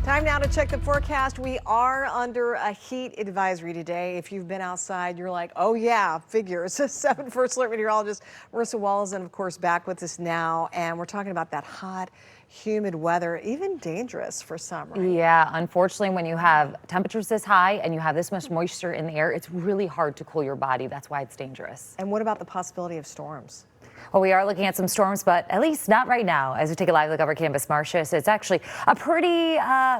Time now to check the forecast. We are under a heat advisory today. If you've been outside, you're like, oh yeah, figures. 7 First Alert meteorologist Marissa Wallace, and of course back with us now. And we're talking about that hot, humid weather, even dangerous for some, right? Yeah, unfortunately, when you have temperatures this high and you have this much moisture in the air, it's really hard to cool your body. That's why it's dangerous. And what about the possibility of storms? Well, we are looking at some storms, but at least not right now. As we take a live look over Campus Martius, it's actually a pretty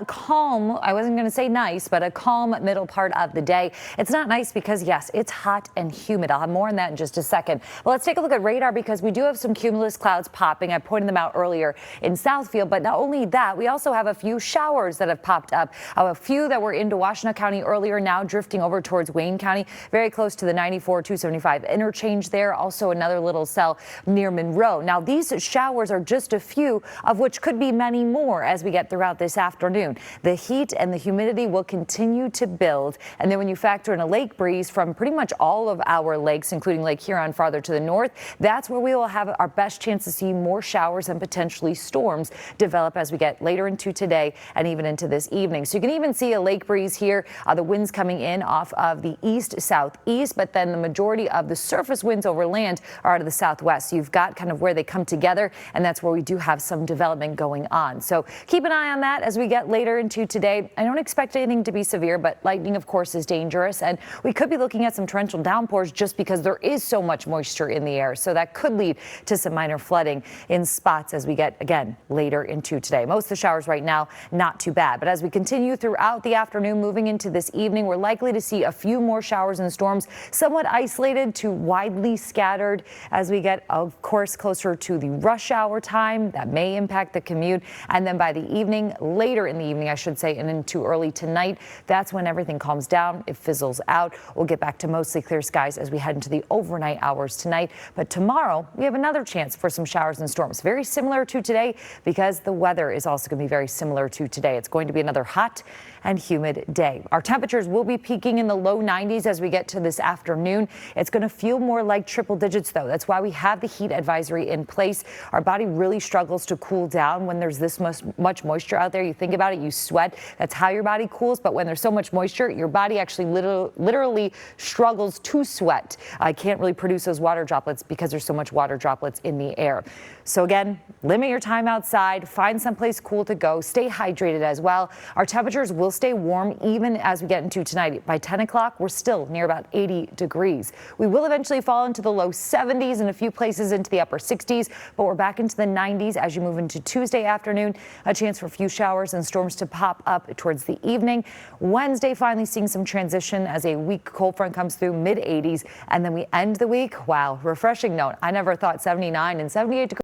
calm, I wasn't going to say nice, but a calm middle part of the day. It's not nice because, yes, it's hot and humid. I'll have more on that in just a second. Well, let's take a look at radar because we do have some cumulus clouds popping. I pointed them out earlier in Southfield, but not only that, we also have a few showers that have popped up. A few that were into Washtenaw County earlier, now drifting over towards Wayne County, very close to the 94-275 interchange there. Also another little cell near Monroe. Now, these showers are just a few of which could be many more as we get throughout this afternoon. The heat and the humidity will continue to build. And then when you factor in a lake breeze from pretty much all of our lakes, including Lake Huron farther to the north, that's where we will have our best chance to see more showers and potentially storms develop as we get later into today and even into this evening. So you can even see a lake breeze here. The winds coming in off of the east-southeast, but then the majority of the surface winds over land are out of the southwest. So you've got kind of where they come together, and that's where we do have some development going on. So keep an eye on that as we get later into today. I don't expect anything to be severe, but lightning, of course, is dangerous, and we could be looking at some torrential downpours just because there is so much moisture in the air. So that could lead to some minor flooding in spots as we get, again, later into today. Most of the showers right now, not too bad. But as we continue throughout the afternoon, moving into this evening, we're likely to see a few more showers and storms, somewhat isolated to widely scattered as we get, of course, closer to the rush hour time. That may impact the commute. And then by the evening, later in the evening, I should say, and into early tonight, that's when everything calms down. It fizzles out. We'll get back to mostly clear skies as we head into the overnight hours tonight. But tomorrow, we have another chance for some showers and storms. Very similar to today because the weather is also going to be very similar to today. It's going to be another hot and humid day. Our temperatures will be peaking in the low 90s as we get to this afternoon. It's going to feel more like triple digits, though. That's why we have the heat advisory in place. Our body really struggles to cool down when there's this much moisture out there. You think about it, you sweat. That's how your body cools. But when there's so much moisture, your body actually literally struggles to sweat. I can't really produce those water droplets because there's so much water droplets in the air. So again, limit your time outside. Find someplace cool to go. Stay hydrated as well. Our temperatures will stay warm even as we get into tonight. By 10 o'clock, we're still near about 80 degrees. We will eventually fall into the low 70s and a few places into the upper 60s, but we're back into the 90s as you move into Tuesday afternoon. A chance for a few showers and storms to pop up towards the evening. Wednesday, finally seeing some transition as a weak cold front comes through, mid 80s, and then we end the week. Wow, refreshing note. I never thought 79 and 78 degrees